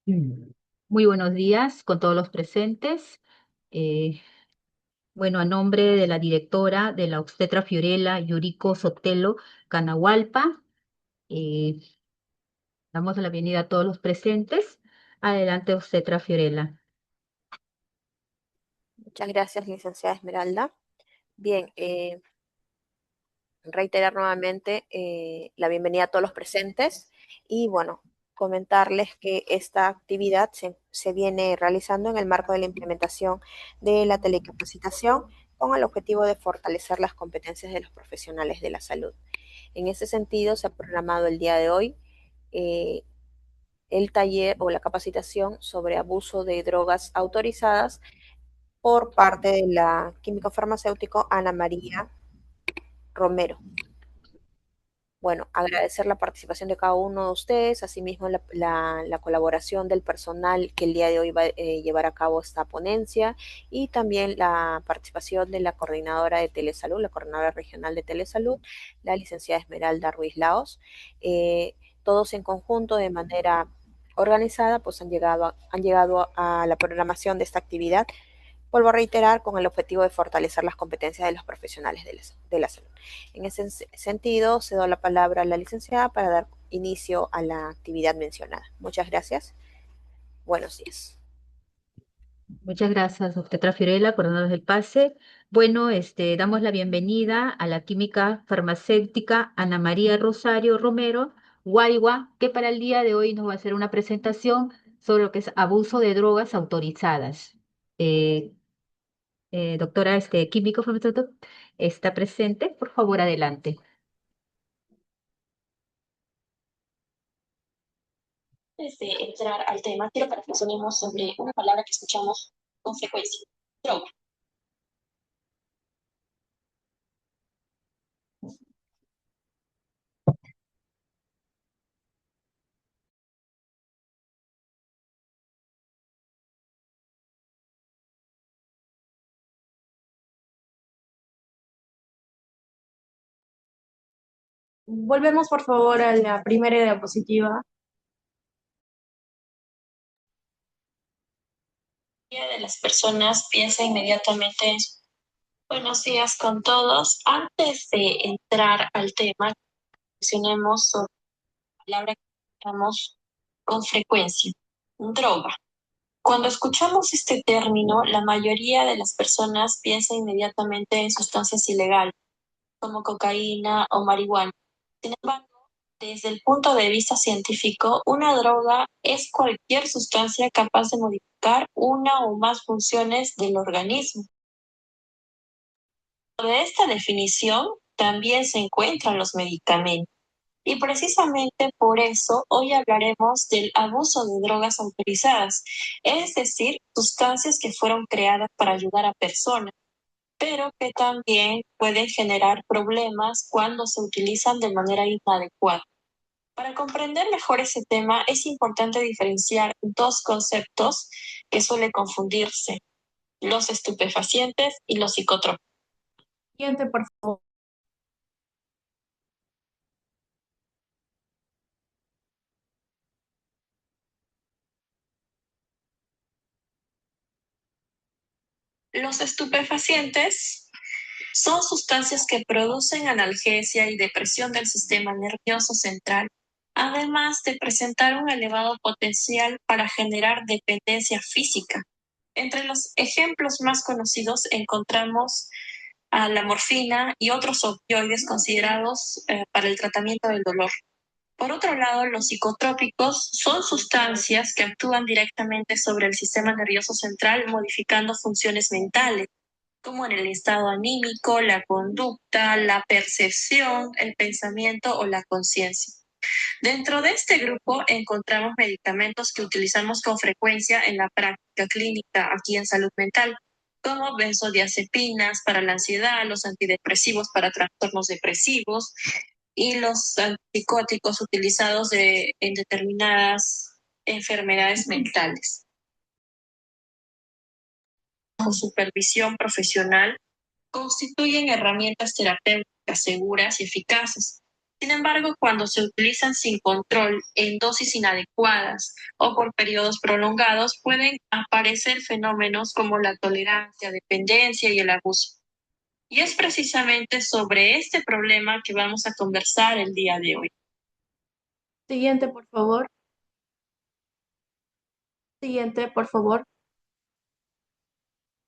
Mm. Muy buenos días con todos los presentes. Eh, bueno, a nombre de la directora de la obstetra Fiorella Yuriko Sotelo Canahualpa, eh, damos la bienvenida a todos los presentes. Adelante, obstetra Fiorella. Muchas gracias, licenciada Esmeralda. Bien, reiterar nuevamente la bienvenida a todos los presentes y bueno, comentarles que esta actividad se viene realizando en el marco de la implementación de la telecapacitación con el objetivo de fortalecer las competencias de los profesionales de la salud. En ese sentido, se ha programado el día de hoy eh, el taller o la capacitación sobre abuso de drogas autorizadas por parte de la químico farmacéutico Ana María Romero. Bueno, agradecer la participación de cada uno de ustedes, asimismo la colaboración del personal que el día de hoy va a llevar a cabo esta ponencia y también la participación de la coordinadora de Telesalud, la coordinadora regional de Telesalud, la licenciada Esmeralda Ruiz Laos. Todos en conjunto, de manera organizada, pues han llegado a la programación de esta actividad. Vuelvo a reiterar, con el objetivo de fortalecer las competencias de los profesionales de la salud. En ese sentido, cedo la palabra a la licenciada para dar inicio a la actividad mencionada. Muchas gracias. Buenos días. Muchas gracias, obstetra Fiorella, por darnos el pase. Bueno, damos la bienvenida a la química farmacéutica Ana María Rosario Romero, Guaigua, que para el día de hoy nos va a hacer una presentación sobre lo que es abuso de drogas autorizadas. Eh, doctora, químico farmacéutico, está presente. Por favor, adelante. Antes de entrar al tema, quiero que reflexionemos sobre una palabra que escuchamos con frecuencia: droga. Volvemos por favor a la primera diapositiva. La mayoría de las personas piensa inmediatamente en buenos días con todos. Antes de entrar al tema, reflexionemos sobre la palabra que escuchamos con frecuencia: droga. Cuando escuchamos este término, la mayoría de las personas piensa inmediatamente en sustancias ilegales, como cocaína o marihuana. Sin embargo, desde el punto de vista científico, una droga es cualquier sustancia capaz de modificar una o más funciones del organismo. De esta definición también se encuentran los medicamentos. Y precisamente por eso hoy hablaremos del abuso de drogas autorizadas, es decir, sustancias que fueron creadas para ayudar a personas, pero que también pueden generar problemas cuando se utilizan de manera inadecuada. Para comprender mejor ese tema, es importante diferenciar dos conceptos que suelen confundirse: los estupefacientes y los psicotrópicos. Siguiente, por favor. Los estupefacientes son sustancias que producen analgesia y depresión del sistema nervioso central, además de presentar un elevado potencial para generar dependencia física. Entre los ejemplos más conocidos encontramos a la morfina y otros opioides considerados para el tratamiento del dolor. Por otro lado, los psicotrópicos son sustancias que actúan directamente sobre el sistema nervioso central, modificando funciones mentales, como en el estado anímico, la conducta, la percepción, el pensamiento o la conciencia. Dentro de este grupo encontramos medicamentos que utilizamos con frecuencia en la práctica clínica aquí en salud mental, como benzodiazepinas para la ansiedad, los antidepresivos para trastornos depresivos y los antipsicóticos utilizados en determinadas enfermedades mentales. Con supervisión profesional, constituyen herramientas terapéuticas seguras y eficaces. Sin embargo, cuando se utilizan sin control, en dosis inadecuadas o por periodos prolongados, pueden aparecer fenómenos como la tolerancia, dependencia y el abuso. Y es precisamente sobre este problema que vamos a conversar el día de hoy. Siguiente, por favor. Siguiente, por favor.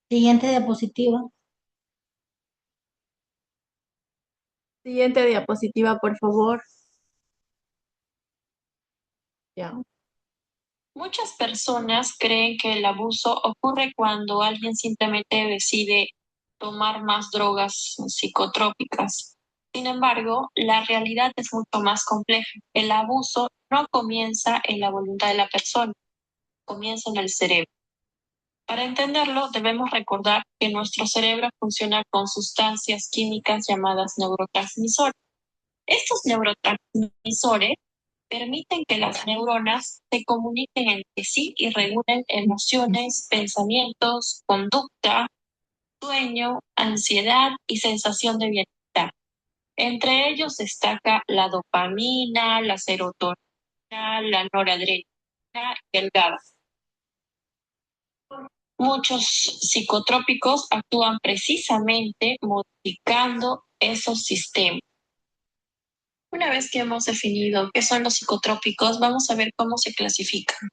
Siguiente diapositiva. Siguiente diapositiva, por favor. Ya. Muchas personas creen que el abuso ocurre cuando alguien simplemente decide tomar más drogas psicotrópicas. Sin embargo, la realidad es mucho más compleja. El abuso no comienza en la voluntad de la persona, comienza en el cerebro. Para entenderlo, debemos recordar que nuestro cerebro funciona con sustancias químicas llamadas neurotransmisores. Estos neurotransmisores permiten que las neuronas se comuniquen entre sí y regulen emociones, pensamientos, conducta, sueño, ansiedad y sensación de bienestar. Entre ellos destaca la dopamina, la serotonina, la noradrenalina y el GABA. Muchos psicotrópicos actúan precisamente modificando esos sistemas. Una vez que hemos definido qué son los psicotrópicos, vamos a ver cómo se clasifican.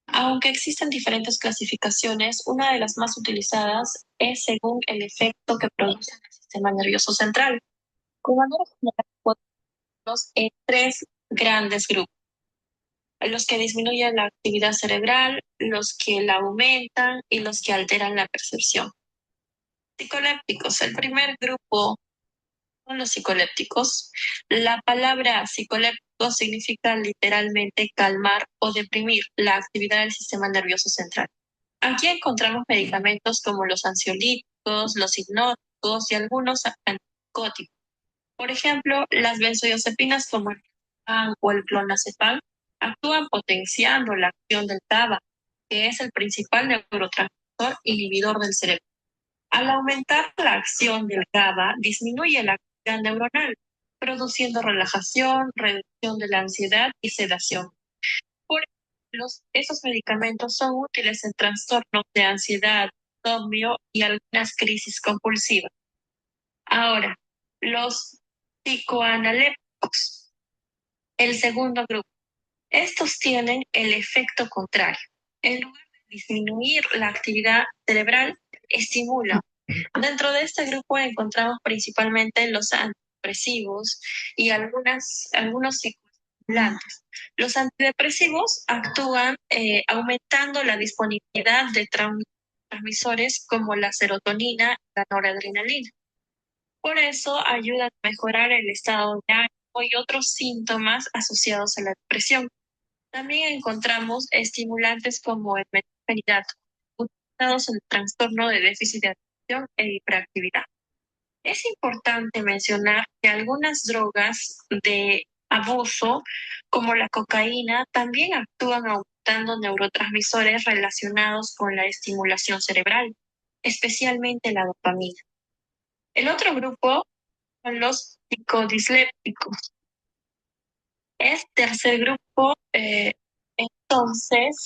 Aunque existen diferentes clasificaciones, una de las más utilizadas es según el efecto que produce en el sistema nervioso central. Como manera general, podemos dividirlos en tres grandes grupos: los que disminuyen la actividad cerebral, los que la aumentan y los que alteran la percepción. Psicolépticos. El primer grupo son los psicolépticos. La palabra psicoléptico significa literalmente calmar o deprimir la actividad del sistema nervioso central. Aquí encontramos medicamentos como los ansiolíticos, los hipnóticos y algunos antipsicóticos. Por ejemplo, las benzodiazepinas como el clonazepam o el clonazepam actúan potenciando la acción del GABA, que es el principal neurotransmisor inhibidor del cerebro. Al aumentar la acción del GABA, disminuye la actividad neuronal, produciendo relajación, reducción de la ansiedad y sedación. Por ejemplo, esos medicamentos son útiles en trastornos de ansiedad, insomnio y algunas crisis compulsivas. Ahora, los psicoanalépticos, el segundo grupo. Estos tienen el efecto contrario. En lugar de disminuir la actividad cerebral, estimulan. Dentro de este grupo encontramos principalmente los antidepresivos y algunos psicoestimulantes. Los antidepresivos actúan aumentando la disponibilidad de transmisores como la serotonina y la noradrenalina. Por eso ayudan a mejorar el estado de ánimo y otros síntomas asociados a la depresión. También encontramos estimulantes como el metilfenidato, utilizados en el trastorno de déficit de atención e hiperactividad. Es importante mencionar que algunas drogas de abuso, como la cocaína, también actúan aumentando neurotransmisores relacionados con la estimulación cerebral, especialmente la dopamina. El otro grupo son los psicodislépticos. El tercer grupo, entonces,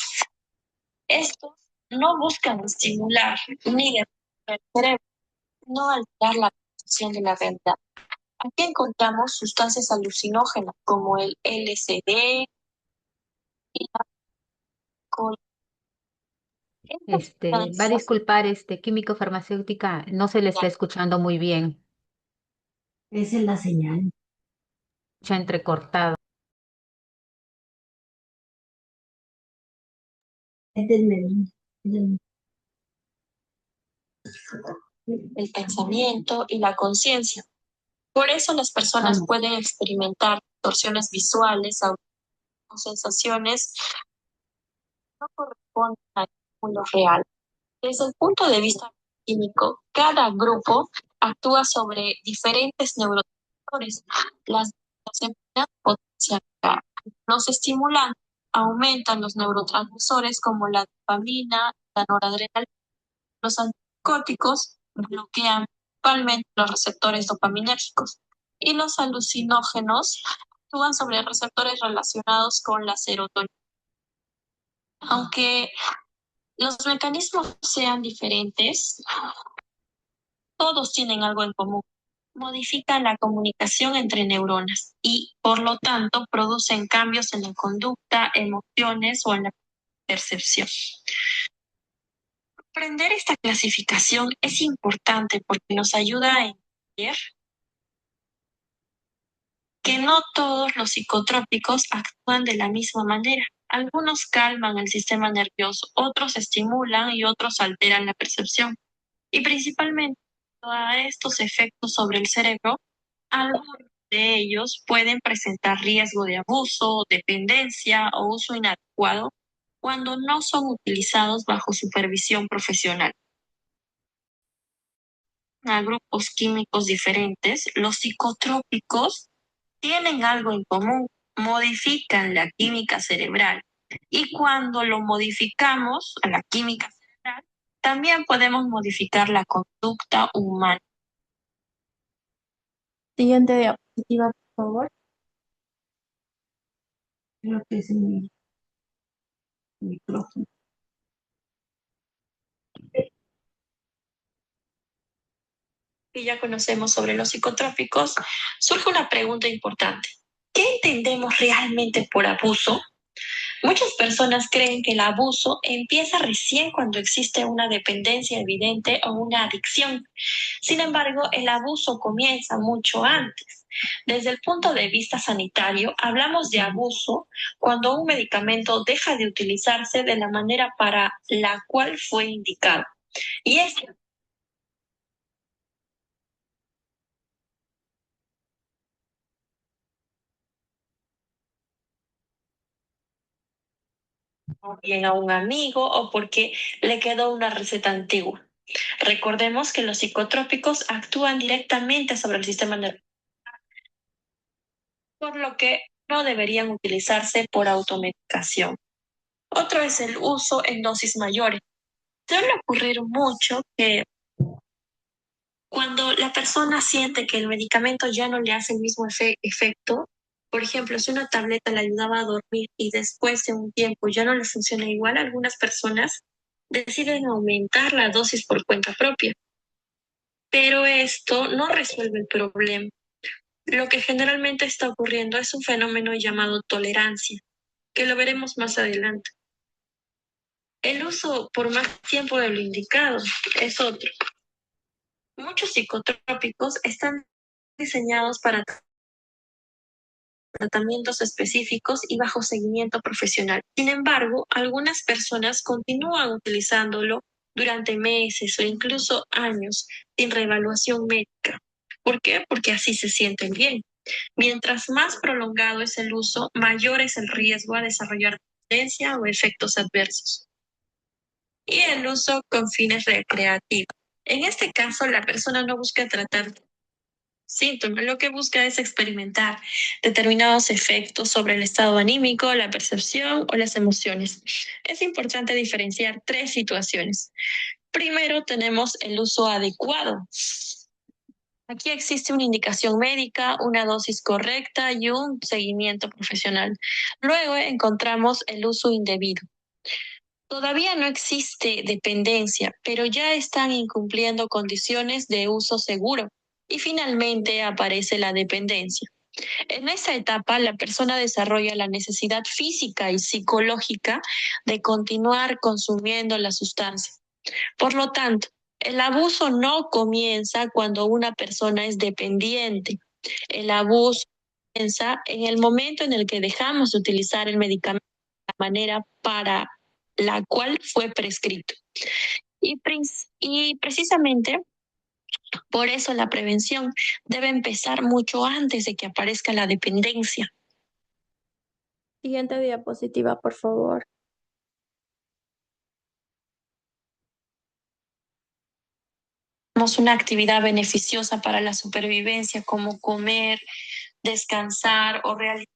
estos no buscan estimular ni debilitar el cerebro, no alterar la percepción de la realidad. Aquí encontramos sustancias alucinógenas como el LSD y la alcohol. Estas Va a sustancias disculpar, químico farmacéutica, no se le está escuchando muy bien, Esa es la señal. ya entrecortado. Es del medio. el pensamiento y la conciencia. Por eso las personas pueden experimentar distorsiones visuales, o sensaciones que no corresponden al mundo real. Desde el punto de vista químico, cada grupo actúa sobre diferentes neurotransmisores. Las benzodiazepinas potencian los estimulantes, aumentan los neurotransmisores como la dopamina, la noradrenalina. Los antipsicóticos bloquean principalmente los receptores dopaminérgicos. y los alucinógenos actúan sobre receptores relacionados con la serotonina. Aunque los mecanismos sean diferentes, todos tienen algo en común. Modifican la comunicación entre neuronas y, por lo tanto, producen cambios en la conducta, emociones o en la percepción. Aprender esta clasificación es importante porque nos ayuda a entender que no todos los psicotrópicos actúan de la misma manera. Algunos calman el sistema nervioso, otros estimulan y otros alteran la percepción. Y principalmente, a estos efectos sobre el cerebro, algunos de ellos pueden presentar riesgo de abuso, dependencia o uso inadecuado cuando no son utilizados bajo supervisión profesional. A grupos químicos diferentes, los psicotrópicos tienen algo en común, modifican la química cerebral. Y cuando lo modificamos a la química cerebral, también podemos modificar la conducta humana. Siguiente diapositiva, por favor. Creo que es mi micrófono. Que ya conocemos sobre los psicotrópicos, surge una pregunta importante. ¿Qué entendemos realmente por abuso? Muchas personas creen que el abuso empieza recién cuando existe una dependencia evidente o una adicción. Sin embargo, el abuso comienza mucho antes. Desde el punto de vista sanitario, hablamos de abuso cuando un medicamento deja de utilizarse de la manera para la cual fue indicado. Y es bien a un amigo o porque le quedó una receta antigua. Recordemos que los psicotrópicos actúan directamente sobre el sistema nervioso, por lo que no deberían utilizarse por automedicación. Otro es el uso en dosis mayores. Suele ocurrir mucho que cuando la persona siente que el medicamento ya no le hace el mismo efecto, por ejemplo, si una tableta le ayudaba a dormir y después de un tiempo ya no le funciona igual, algunas personas deciden aumentar la dosis por cuenta propia. Pero esto no resuelve el problema. Lo que generalmente está ocurriendo es un fenómeno llamado tolerancia, que lo veremos más adelante. El uso por más tiempo de lo indicado es otro. Muchos psicotrópicos están diseñados para tratamientos específicos y bajo seguimiento profesional. Sin embargo, algunas personas continúan utilizándolo durante meses o incluso años sin reevaluación médica. ¿Por qué? Porque así se sienten bien. Mientras más prolongado es el uso, mayor es el riesgo a desarrollar dependencia o efectos adversos. Y el uso con fines recreativos. En este caso, la persona no busca tratar síntomas, lo que busca es experimentar determinados efectos sobre el estado anímico, la percepción o las emociones. Es importante diferenciar tres situaciones. Primero tenemos el uso adecuado. Aquí existe una indicación médica, una dosis correcta y un seguimiento profesional. Luego encontramos el uso indebido. Todavía no existe dependencia, pero ya están incumpliendo condiciones de uso seguro. Y finalmente aparece la dependencia. En esta etapa, la persona desarrolla la necesidad física y psicológica de continuar consumiendo la sustancia. Por lo tanto, el abuso no comienza cuando una persona es dependiente. El abuso comienza en el momento en el que dejamos de utilizar el medicamento de la manera para la cual fue prescrito. Y precisamente por eso la prevención debe empezar mucho antes de que aparezca la dependencia. Siguiente diapositiva, por favor. Tenemos una actividad beneficiosa para la supervivencia como comer, descansar o realizar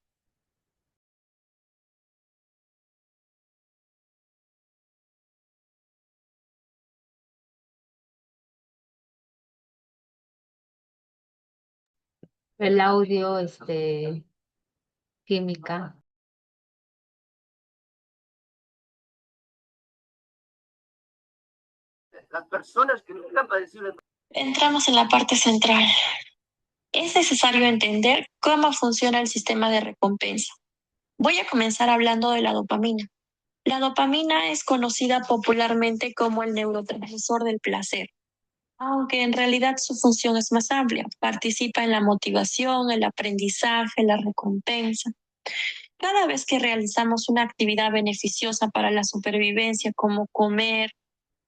El audio, química. Las personas que nunca han padecido. Entramos en la parte central. Es necesario entender cómo funciona el sistema de recompensa. Voy a comenzar hablando de la dopamina. La dopamina es conocida popularmente como el neurotransmisor del placer, aunque en realidad su función es más amplia. Participa en la motivación, el aprendizaje, la recompensa. Cada vez que realizamos una actividad beneficiosa para la supervivencia, como comer,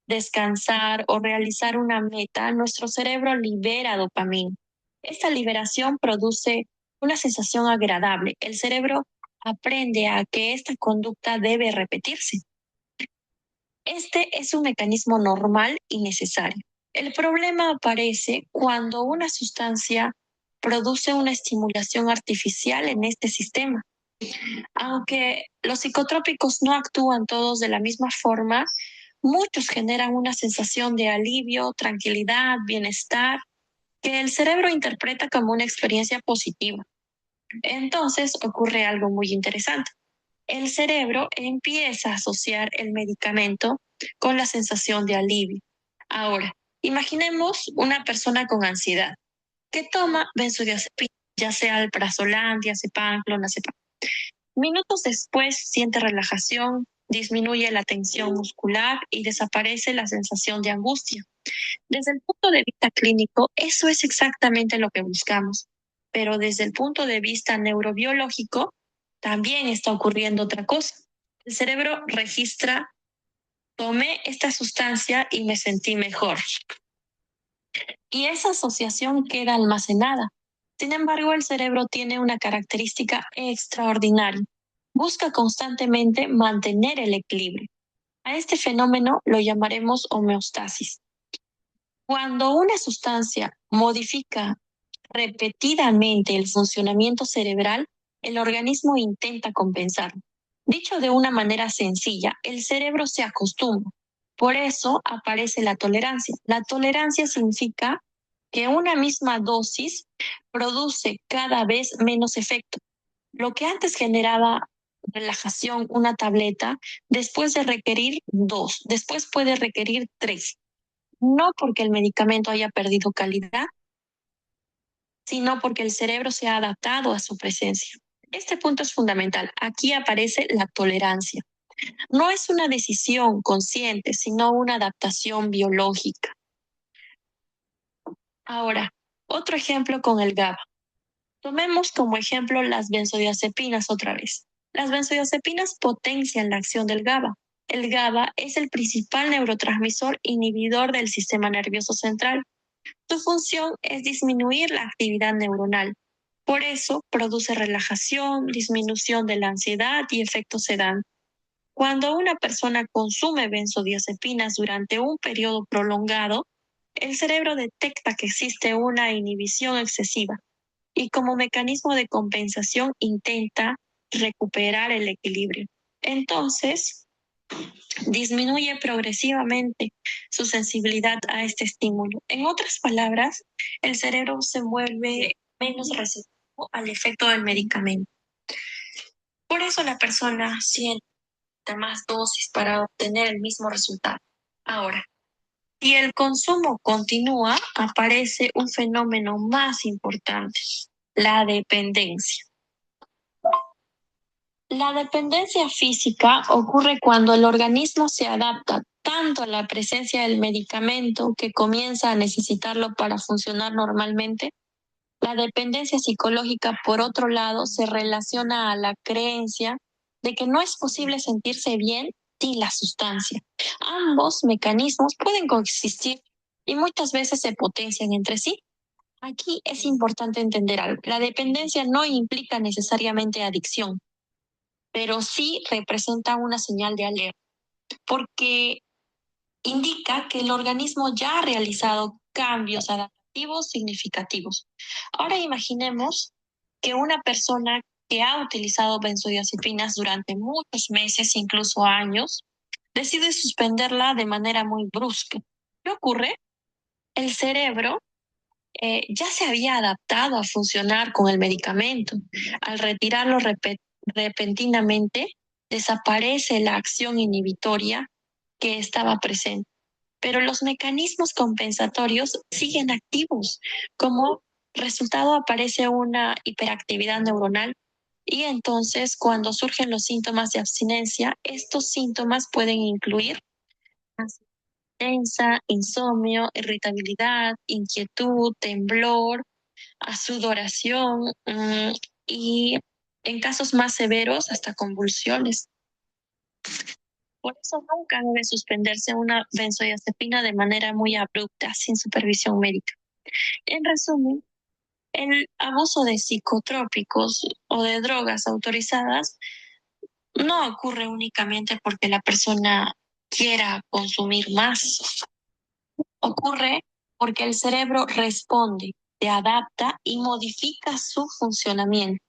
descansar o realizar una meta, nuestro cerebro libera dopamina. Esta liberación produce una sensación agradable. El cerebro aprende a que esta conducta debe repetirse. Este es un mecanismo normal y necesario. El problema aparece cuando una sustancia produce una estimulación artificial en este sistema. Aunque los psicotrópicos no actúan todos de la misma forma, muchos generan una sensación de alivio, tranquilidad, bienestar, que el cerebro interpreta como una experiencia positiva. Entonces ocurre algo muy interesante. El cerebro empieza a asociar el medicamento con la sensación de alivio. Ahora, imaginemos una persona con ansiedad que toma benzodiazepina, ya sea alprazolam, diazepam, clonazepam. Minutos después siente relajación, disminuye la tensión muscular y desaparece la sensación de angustia. Desde el punto de vista clínico, eso es exactamente lo que buscamos, pero desde el punto de vista neurobiológico, también está ocurriendo otra cosa. El cerebro registra, tomé esta sustancia y me sentí mejor. Y esa asociación queda almacenada. Sin embargo, el cerebro tiene una característica extraordinaria. Busca constantemente mantener el equilibrio. A este fenómeno lo llamaremos homeostasis. Cuando una sustancia modifica repetidamente el funcionamiento cerebral, el organismo intenta compensarlo. Dicho de una manera sencilla, el cerebro se acostumbra. Por eso aparece la tolerancia. La tolerancia significa que una misma dosis produce cada vez menos efecto. Lo que antes generaba relajación, una tableta, después de requerir 2, después puede requerir 3. No porque el medicamento haya perdido calidad, sino porque el cerebro se ha adaptado a su presencia. Este punto es fundamental. Aquí aparece la tolerancia. No es una decisión consciente, sino una adaptación biológica. Ahora, otro ejemplo con el GABA. Tomemos como ejemplo las benzodiazepinas otra vez. Las benzodiazepinas potencian la acción del GABA. El GABA es el principal neurotransmisor inhibidor del sistema nervioso central. Su función es disminuir la actividad neuronal. Por eso produce relajación, disminución de la ansiedad y efecto sedante. Cuando una persona consume benzodiazepinas durante un periodo prolongado, el cerebro detecta que existe una inhibición excesiva y como mecanismo de compensación intenta recuperar el equilibrio. Entonces, disminuye progresivamente su sensibilidad a este estímulo. En otras palabras, el cerebro se vuelve menos receptivo al efecto del medicamento. Por eso la persona siente más dosis para obtener el mismo resultado. Ahora, si el consumo continúa, aparece un fenómeno más importante, la dependencia. La dependencia física ocurre cuando el organismo se adapta tanto a la presencia del medicamento que comienza a necesitarlo para funcionar normalmente. La dependencia psicológica, por otro lado, se relaciona a la creencia de que no es posible sentirse bien sin la sustancia. Ambos mecanismos pueden coexistir y muchas veces se potencian entre sí. Aquí es importante entender algo. La dependencia no implica necesariamente adicción, pero sí representa una señal de alerta, porque indica que el organismo ya ha realizado cambios adaptativos significativos. Ahora imaginemos que una persona que ha utilizado benzodiazepinas durante muchos meses, incluso años, decide suspenderla de manera muy brusca. ¿Qué ocurre? El cerebro ya se había adaptado a funcionar con el medicamento. Al retirarlo repentinamente, desaparece la acción inhibitoria que estaba presente, pero los mecanismos compensatorios siguen activos. Como resultado aparece una hiperactividad neuronal y entonces cuando surgen los síntomas de abstinencia, estos síntomas pueden incluir tensa, insomnio, irritabilidad, inquietud, temblor, a sudoración y en casos más severos hasta convulsiones. Por eso nunca debe suspenderse una benzodiazepina de manera muy abrupta, sin supervisión médica. En resumen, el abuso de psicotrópicos o de drogas autorizadas no ocurre únicamente porque la persona quiera consumir más. Ocurre porque el cerebro responde, se adapta y modifica su funcionamiento.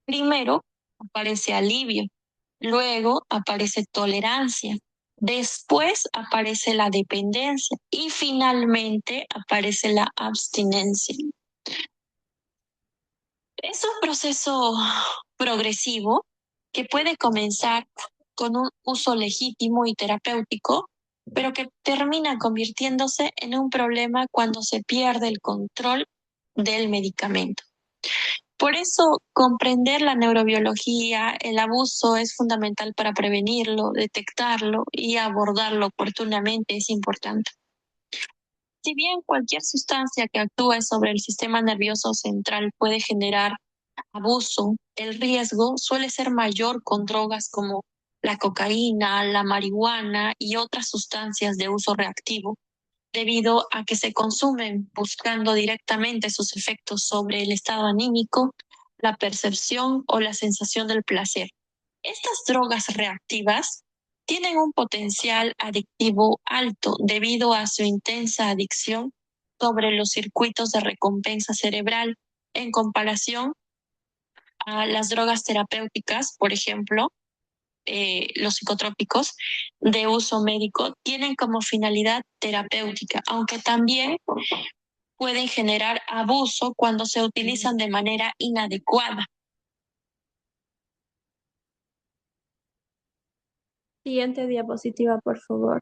Primero aparece alivio, luego aparece tolerancia, después aparece la dependencia y finalmente aparece la abstinencia. Es un proceso progresivo que puede comenzar con un uso legítimo y terapéutico, pero que termina convirtiéndose en un problema cuando se pierde el control del medicamento. Por eso, comprender la neurobiología, el abuso es fundamental para prevenirlo, detectarlo y abordarlo oportunamente es importante. Si bien cualquier sustancia que actúe sobre el sistema nervioso central puede generar abuso, el riesgo suele ser mayor con drogas como la cocaína, la marihuana y otras sustancias de uso reactivo, debido a que se consumen buscando directamente sus efectos sobre el estado anímico, la percepción o la sensación del placer. Estas drogas reactivas tienen un potencial adictivo alto debido a su intensa adicción sobre los circuitos de recompensa cerebral en comparación a las drogas terapéuticas, por ejemplo, los psicotrópicos de uso médico tienen como finalidad terapéutica, aunque también pueden generar abuso cuando se utilizan de manera inadecuada. Siguiente diapositiva, por favor.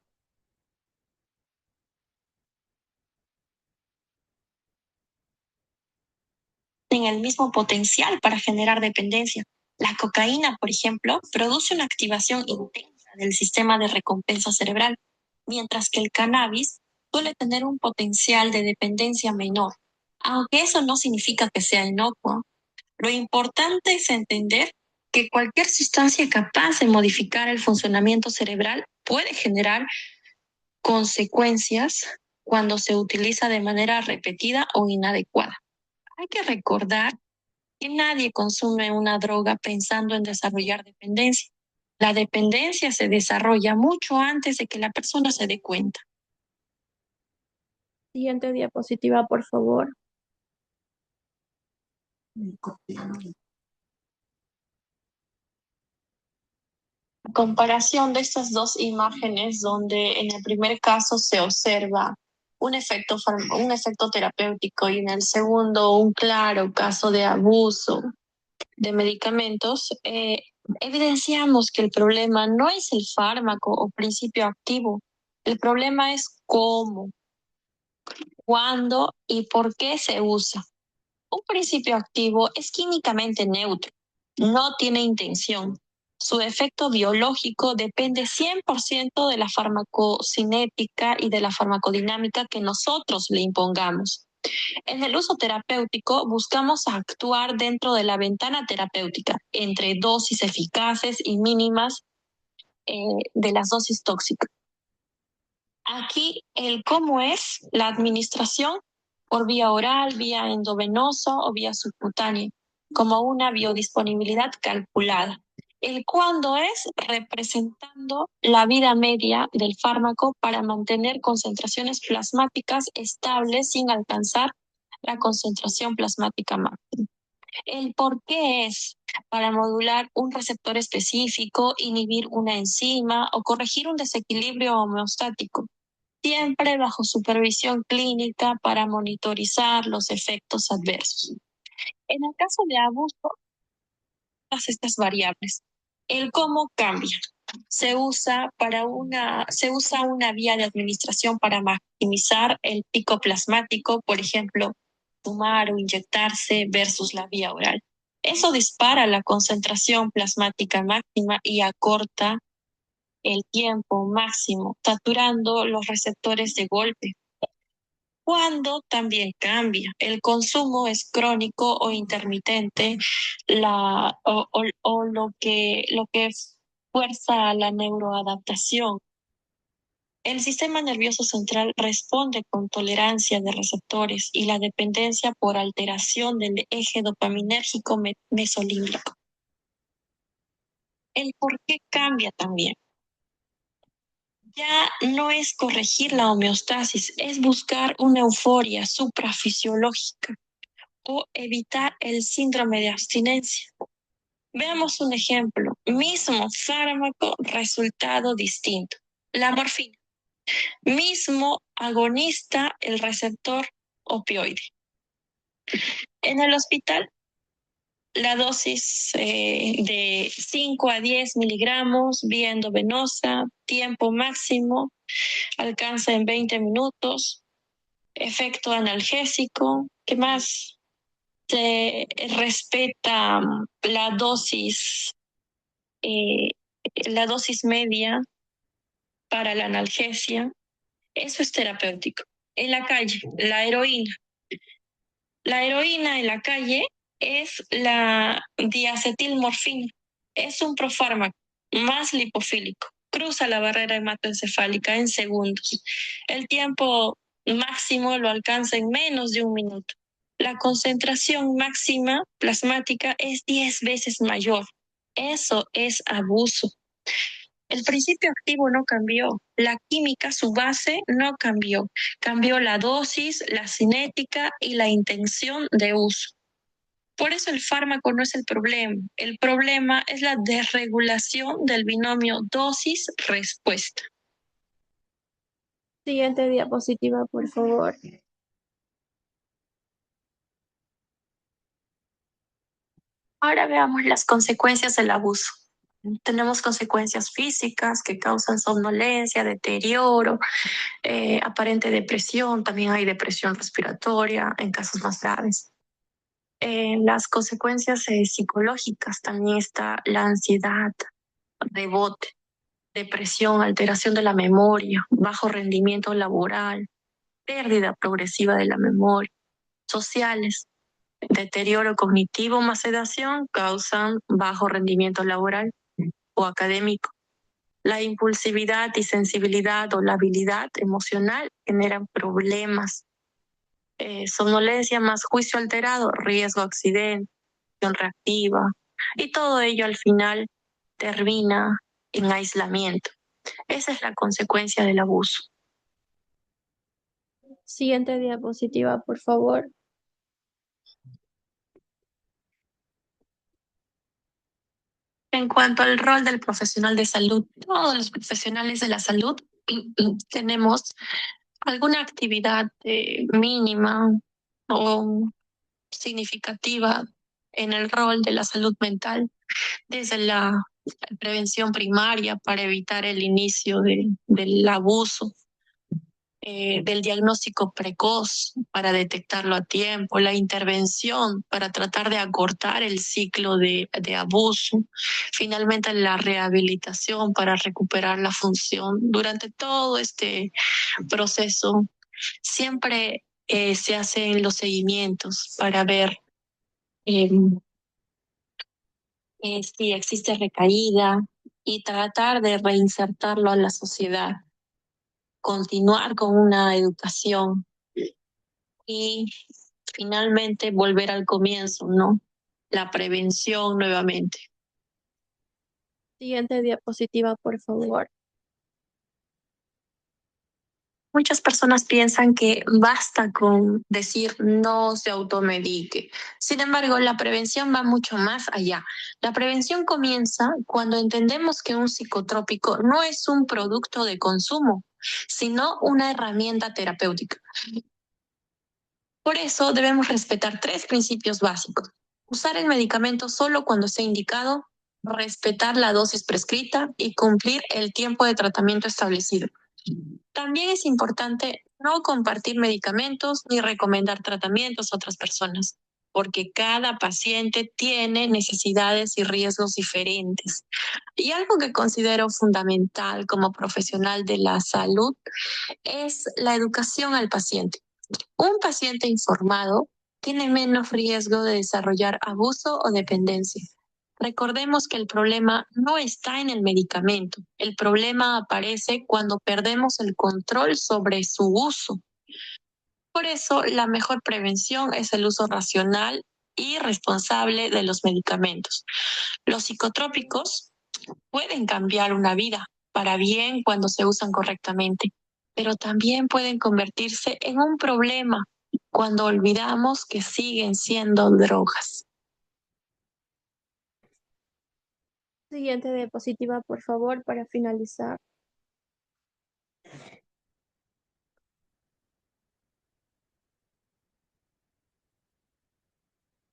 Tienen el mismo potencial para generar dependencia. La cocaína, por ejemplo, produce una activación intensa del sistema de recompensa cerebral, mientras que el cannabis suele tener un potencial de dependencia menor, aunque eso no significa que sea inocuo. Lo importante es entender que cualquier sustancia capaz de modificar el funcionamiento cerebral puede generar consecuencias cuando se utiliza de manera repetida o inadecuada. Hay que recordar que nadie consume una droga pensando en desarrollar dependencia. La dependencia se desarrolla mucho antes de que la persona se dé cuenta. Siguiente diapositiva, por favor. Comparación de estas dos imágenes donde en el primer caso se observa un efecto terapéutico y en el segundo un claro caso de abuso de medicamentos, evidenciamos que el problema no es el fármaco o principio activo, el problema es cómo, cuándo y por qué se usa. Un principio activo es químicamente neutro, no tiene intención. Su efecto biológico depende 100% de la farmacocinética y de la farmacodinámica que nosotros le impongamos. En el uso terapéutico buscamos actuar dentro de la ventana terapéutica entre dosis eficaces y mínimas de las dosis tóxicas. Aquí el cómo es la administración por vía oral, vía endovenoso o vía subcutánea, como una biodisponibilidad calculada. El cuándo es representando la vida media del fármaco para mantener concentraciones plasmáticas estables sin alcanzar la concentración plasmática máxima. El por qué es para modular un receptor específico, inhibir una enzima o corregir un desequilibrio homeostático. siempre bajo supervisión clínica para monitorizar los efectos adversos. En el caso de abuso, todas estas variables, el cómo cambia. Se usa una vía de administración para maximizar el pico plasmático, por ejemplo, fumar o inyectarse versus la vía oral. Eso dispara la concentración plasmática máxima y acorta el tiempo máximo, saturando los receptores de golpe. Cuando también cambia, el consumo es crónico o intermitente, o lo que fuerza la neuroadaptación. El sistema nervioso central responde con tolerancia de receptores y la dependencia por alteración del eje dopaminérgico mesolímbico. El por qué cambia también. Ya no es corregir la homeostasis, es buscar una euforia suprafisiológica o evitar el síndrome de abstinencia. Veamos un ejemplo. Mismo fármaco, resultado distinto. La morfina. Mismo agonista, el receptor opioide. En el hospital, la dosis de 5 a 10 miligramos, vía endovenosa, tiempo máximo, alcanza en 20 minutos, efecto analgésico. ¿Qué más? Se respeta eh, la dosis media para la analgesia. Eso es terapéutico. En la calle, la heroína. La heroína en la calle es la diacetilmorfina. Es un profármaco más lipofílico. Cruza la barrera hematoencefálica en segundos. El tiempo máximo lo alcanza en menos de un minuto. La concentración máxima plasmática es 10 veces mayor. Eso es abuso. El principio activo no cambió, la química, su base, no cambió. Cambió la dosis, la cinética y la intención de uso. Por eso el fármaco no es el problema es la desregulación del binomio dosis-respuesta. Siguiente diapositiva, por favor. Ahora veamos las consecuencias del abuso. Tenemos consecuencias físicas que causan somnolencia, deterioro, aparente depresión, también hay depresión respiratoria en casos más graves. Las consecuencias psicológicas también está la ansiedad, rebote, depresión, alteración de la memoria, bajo rendimiento laboral, pérdida progresiva de la memoria, sociales, deterioro cognitivo más sedación causan bajo rendimiento laboral o académico. La impulsividad y sensibilidad o la habilidad emocional generan problemas. Somnolencia más juicio alterado, riesgo accidente, acción reactiva, y todo ello al final termina en aislamiento. Esa es la consecuencia del abuso. Siguiente diapositiva, por favor. En cuanto al rol del profesional de salud, todos los profesionales de la salud tenemos alguna actividad mínima o significativa en el rol de la salud mental, desde la prevención primaria para evitar el inicio del abuso, del diagnóstico precoz para detectarlo a tiempo, la intervención para tratar de acortar el ciclo de abuso, finalmente la rehabilitación para recuperar la función. Durante todo este proceso siempre se hacen los seguimientos para ver eh, si existe recaída y tratar de reinsertarlo a la sociedad, continuar con una educación y finalmente volver al comienzo, ¿no? La prevención nuevamente. Siguiente diapositiva, por favor. Muchas personas piensan que basta con decir no se automedique. Sin embargo, la prevención va mucho más allá. La prevención comienza cuando entendemos que un psicotrópico no es un producto de consumo, sino una herramienta terapéutica. Por eso debemos respetar tres principios básicos. Usar el medicamento solo cuando sea indicado, respetar la dosis prescrita y cumplir el tiempo de tratamiento establecido. También es importante no compartir medicamentos ni recomendar tratamientos a otras personas, porque cada paciente tiene necesidades y riesgos diferentes. Y algo que considero fundamental como profesional de la salud es la educación al paciente. Un paciente informado tiene menos riesgo de desarrollar abuso o dependencia. Recordemos que el problema no está en el medicamento. El problema aparece cuando perdemos el control sobre su uso. Por eso, la mejor prevención es el uso racional y responsable de los medicamentos. Los psicotrópicos pueden cambiar una vida para bien cuando se usan correctamente, pero también pueden convertirse en un problema cuando olvidamos que siguen siendo drogas. Siguiente diapositiva, por favor, para finalizar.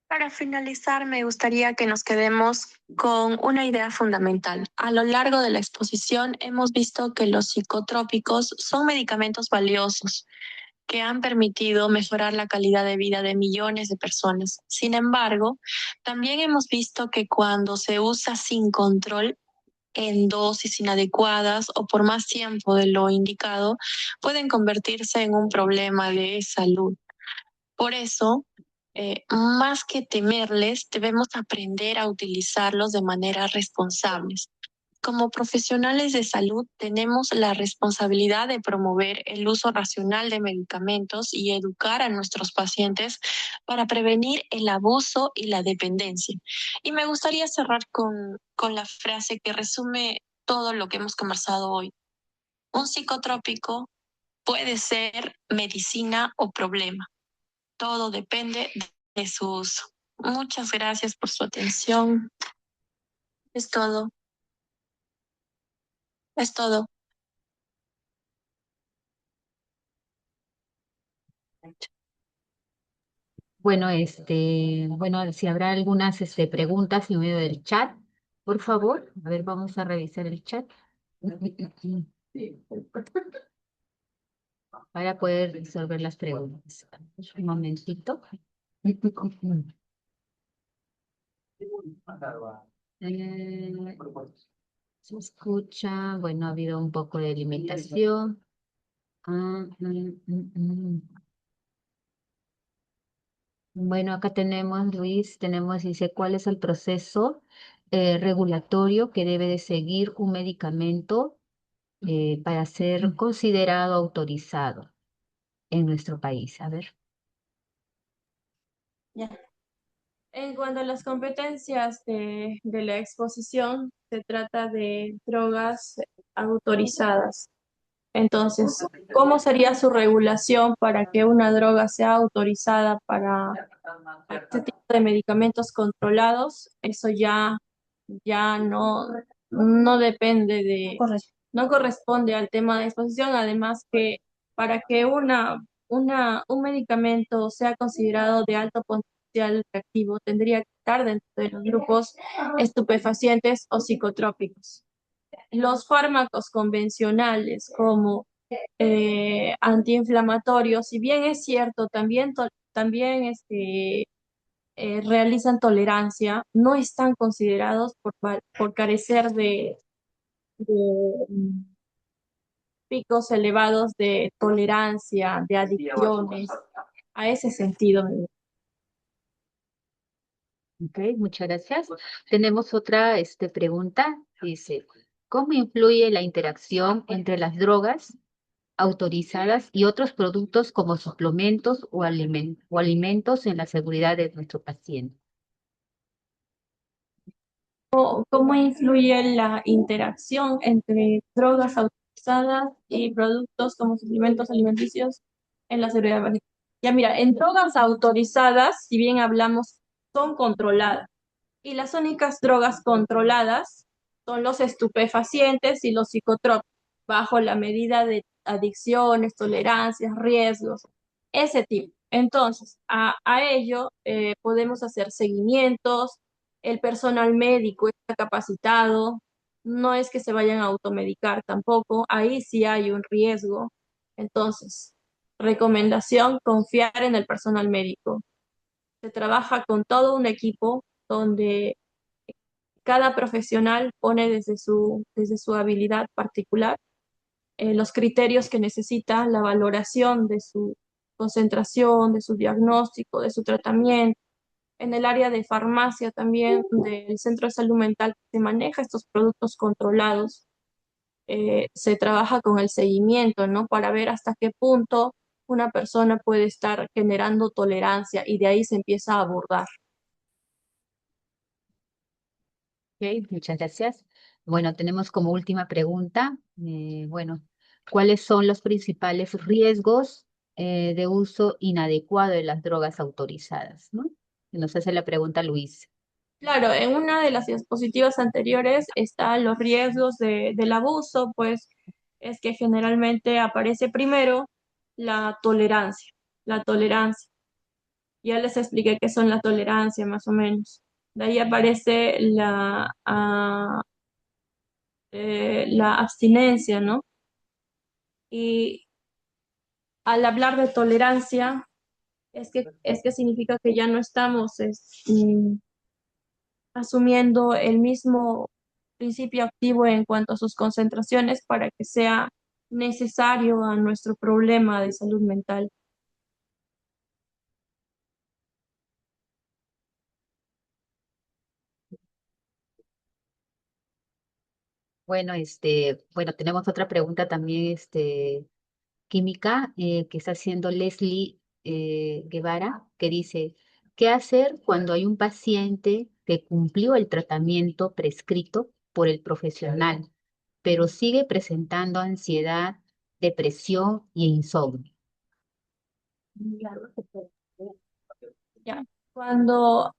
Para finalizar, me gustaría que nos quedemos con una idea fundamental. A lo largo de la exposición hemos visto que los psicotrópicos son medicamentos valiosos que han permitido mejorar la calidad de vida de millones de personas. Sin embargo, también hemos visto que cuando se usa sin control, en dosis inadecuadas o por más tiempo de lo indicado, pueden convertirse en un problema de salud. Por eso, más que temerles, debemos aprender a utilizarlos de manera responsable. Como profesionales de salud, tenemos la responsabilidad de promover el uso racional de medicamentos y educar a nuestros pacientes para prevenir el abuso y la dependencia. Y me gustaría cerrar con la frase que resume todo lo que hemos conversado hoy. Un psicotrópico puede ser medicina o problema. Todo depende de su uso. Muchas gracias por su atención. Es todo. Es todo. Bueno, bueno, si habrá algunas preguntas en medio del chat, por favor. A ver, vamos a revisar el chat para poder resolver las preguntas. Un momentito. Eh, Se escucha, bueno, ha habido un poco de limitación. Ah, Bueno, acá tenemos, Luis, dice, ¿cuál es el proceso regulatorio que debe de seguir un medicamento para ser considerado autorizado en nuestro país? A ver. Ya. En cuanto a las competencias de la exposición, se trata de drogas autorizadas. Entonces, ¿cómo sería su regulación para que una droga sea autorizada para este tipo de medicamentos controlados? Eso ya no depende no corresponde al tema de exposición. Además que para que un medicamento sea considerado de alto potencial reactivo, tendría que estar dentro de los grupos estupefacientes o psicotrópicos. Los fármacos convencionales como antiinflamatorios, si bien es cierto, también realizan tolerancia, no están considerados por carecer de picos elevados de tolerancia, de adicciones, a ese sentido. Ok, muchas gracias. Tenemos otra pregunta. Dice, ¿cómo influye la interacción entre las drogas autorizadas y otros productos como suplementos o alimentos en la seguridad de nuestro paciente? ¿Cómo influye la interacción entre drogas autorizadas autorizadas y productos como suplementos alimenticios en la seguridad básica. Ya mira, en drogas autorizadas, si bien hablamos, son controladas. Y las únicas drogas controladas son los estupefacientes y los psicotrópicos, bajo la medida de adicciones, tolerancias, riesgos, ese tipo. Entonces, a ello podemos hacer seguimientos, el personal médico está capacitado, no es que se vayan a automedicar tampoco, ahí sí hay un riesgo. Entonces, recomendación, confiar en el personal médico. Se trabaja con todo un equipo donde cada profesional pone desde su habilidad particular los criterios que necesita, la valoración de su concentración, de su diagnóstico, de su tratamiento. En el área de farmacia también, del centro de salud mental, se maneja estos productos controlados. Se trabaja con el seguimiento, ¿no? Para ver hasta qué punto una persona puede estar generando tolerancia y de ahí se empieza a abordar. Ok, muchas gracias. Bueno, tenemos como última pregunta, bueno, ¿cuáles son los principales riesgos de uso inadecuado de las drogas autorizadas? ¿No? Nos hace la pregunta Luis. Claro, en una de las diapositivas anteriores están los riesgos del abuso, pues es que generalmente aparece primero la tolerancia, la tolerancia. Ya les expliqué qué son la tolerancia, más o menos. De ahí aparece la abstinencia, ¿no? Y al hablar de tolerancia, es que significa que ya no estamos asumiendo el mismo principio activo en cuanto a sus concentraciones para que sea necesario a nuestro problema de salud mental. Bueno, bueno, tenemos otra pregunta también, química, que está haciendo Leslie Guevara, que dice, ¿qué hacer cuando hay un paciente que cumplió el tratamiento prescrito por el profesional, pero sigue presentando ansiedad, depresión e insomnio? ¿Ya? Cuando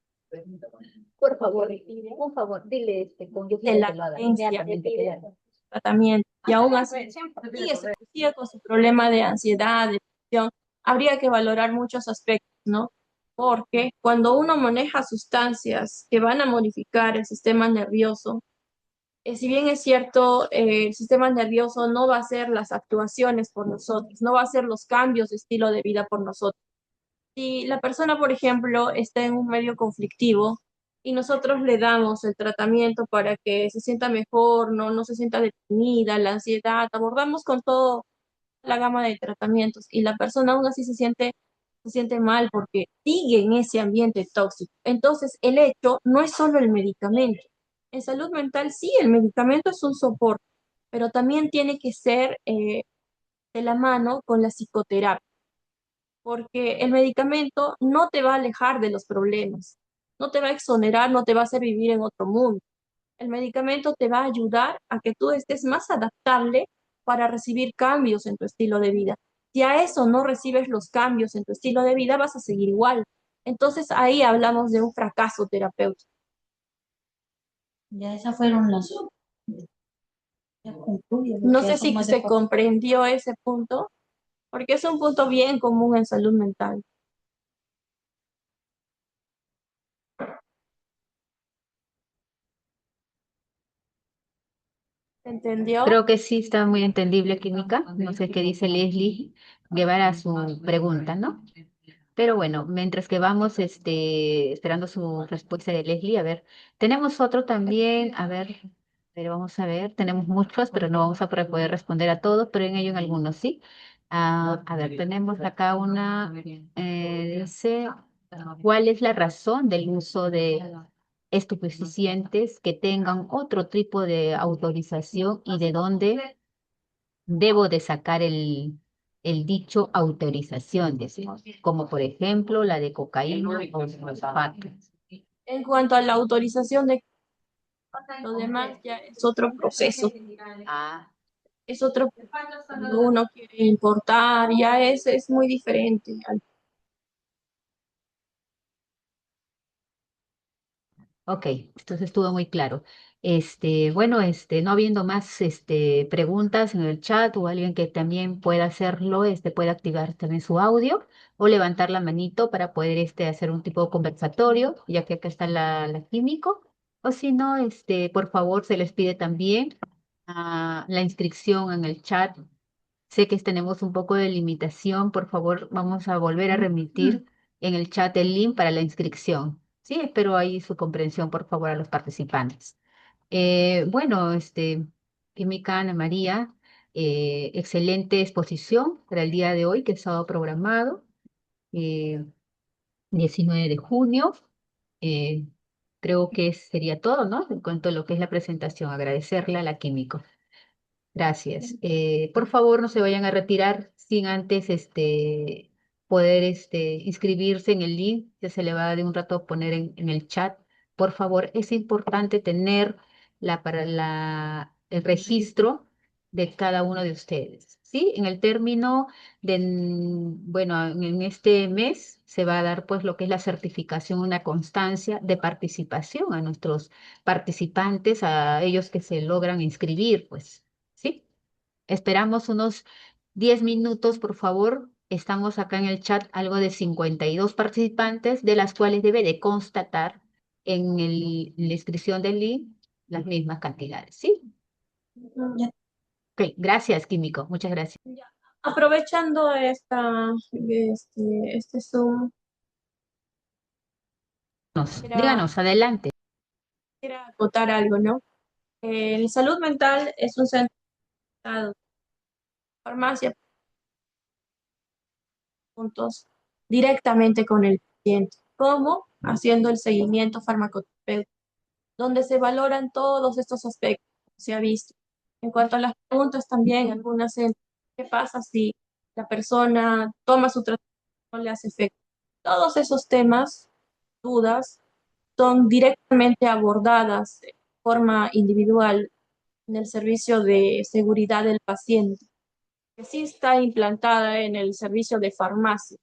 Por favor, dile con yo de quiero la que lo haga carencia inmediatamente. tratamiento y aún así sigue con su problema de ansiedad, depresión, habría que valorar muchos aspectos, ¿no? Porque cuando uno maneja sustancias que van a modificar el sistema nervioso, si bien es cierto, el sistema nervioso no va a hacer las actuaciones por nosotros, no va a hacer los cambios de estilo de vida por nosotros. Si la persona, por ejemplo, está en un medio conflictivo y nosotros le damos el tratamiento para que se sienta mejor, no se sienta deprimida, la ansiedad, abordamos con toda la gama de tratamientos y la persona aún así se siente mal porque sigue en ese ambiente tóxico. Entonces, el hecho no es solo el medicamento. En salud mental, sí, el medicamento es un soporte, pero también tiene que ser de la mano con la psicoterapia porque el medicamento no te va a alejar de los problemas, no te va a exonerar, no te va a hacer vivir en otro mundo. El medicamento te va a ayudar a que tú estés más adaptable para recibir cambios en tu estilo de vida. Si a eso no recibes los cambios en tu estilo de vida, vas a seguir igual. Entonces ahí hablamos de un fracaso terapéutico. Ya esas fueron las. Ya concluye, No porque sé eso si más de se comprendió ese punto, porque es un punto bien común en salud mental. ¿Se entendió? Creo que sí está muy entendible, química. No sé qué dice Leslie Guevara a su pregunta, ¿no? Pero bueno, mientras que vamos esperando su respuesta de Leslie, a ver, tenemos otro también, a ver, pero vamos a ver, tenemos muchos, pero no vamos a poder responder a todos, pero en ello en algunos sí. Ah, a ver, tenemos acá una, dice, ¿cuál es la razón del uso de estupefacientes que tengan otro tipo de autorización y de dónde debo de sacar el dicho autorización, decimos, como por ejemplo la de cocaína o fosfato? En cuanto a la autorización de lo demás ya es otro proceso. Ah, es otro, cuando uno quiere importar, ya es muy diferente. Ok, entonces estuvo muy claro. Bueno, no habiendo más preguntas en el chat o alguien que también pueda hacerlo, puede activar también su audio o levantar la manito para poder hacer un tipo de conversatorio, ya que acá está la químico. O si no, por favor, se les pide también la inscripción en el chat. Sé que tenemos un poco de limitación. Por favor, vamos a volver a remitir en el chat el link para la inscripción. Sí, espero ahí su comprensión, por favor, a los participantes. Bueno, Química Ana María, excelente exposición para el día de hoy que ha estado programado, eh, 19 de junio. Eh, Creo que sería todo, ¿no? En cuanto a lo que es la presentación, agradecerle a la Químico. Gracias. Por favor, no se vayan a retirar sin antes poder inscribirse en el link que se le va de un rato a poner en el chat. Por favor, es importante tener el registro de cada uno de ustedes. ¿Sí? En el término bueno, en este mes se va a dar pues lo que es la certificación, una constancia de participación a nuestros participantes, a ellos que se logran inscribir, pues. ¿Sí? Esperamos unos 10 minutos, por favor. Estamos acá en el chat algo de 52 participantes, de las cuales debe de constatar en la inscripción del link las mismas cantidades, ¿sí? Ya. Ok, gracias, Químico. Muchas gracias. Ya. Aprovechando este Zoom, Díganos, adelante. quisiera acotar algo, ¿no? La salud mental es un centro de farmacia juntos directamente con el paciente. ¿Cómo? Haciendo el seguimiento farmacoterapéutico, donde se valoran todos estos aspectos, se ha visto. En cuanto a las preguntas también, algunas en ¿qué pasa si la persona toma su tratamiento y no le hace efecto? Todos esos temas, dudas, son directamente abordadas de forma individual en el servicio de seguridad del paciente, que sí está implantada en el servicio de farmacia,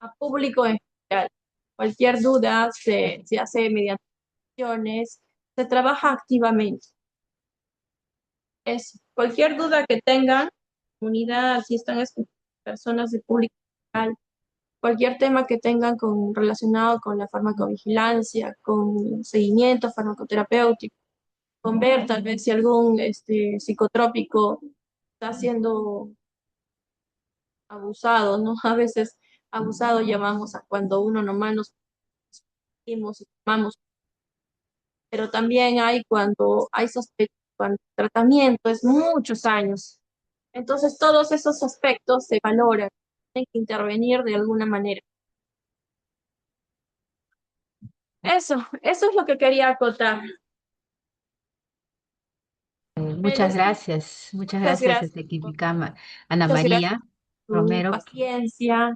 a público en general. Cualquier duda se hace mediante acciones, se trabaja activamente. Cualquier duda que tengan, comunidad, si están personas de público en general, cualquier tema que tengan relacionado con la farmacovigilancia, con seguimiento farmacoterapéutico, con ver tal vez si algún psicotrópico está siendo abusado, ¿no? A veces abusado llamamos a cuando uno nomás nos sentimos y tomamos, pero también hay cuando hay sospecha, cuando el tratamiento es muchos años. Entonces todos esos aspectos se valoran, tienen que intervenir de alguna manera. Eso es lo que quería acotar. Muchas gracias. Muchas Muchas gracias, gracias. Química Ana Muchas gracias María por su Romero. paciencia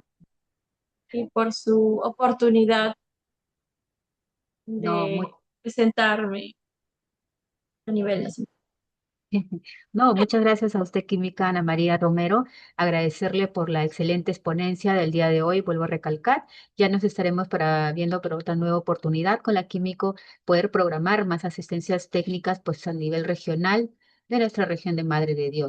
y por su oportunidad No, de presentarme a nivel nacional. no, muchas gracias a usted, Química Ana María Romero. Agradecerle por la excelente exponencia del día de hoy. Vuelvo a recalcar, ya nos estaremos viendo para otra nueva oportunidad con la Químico, poder programar más asistencias técnicas pues a nivel regional de nuestra región de Madre de Dios.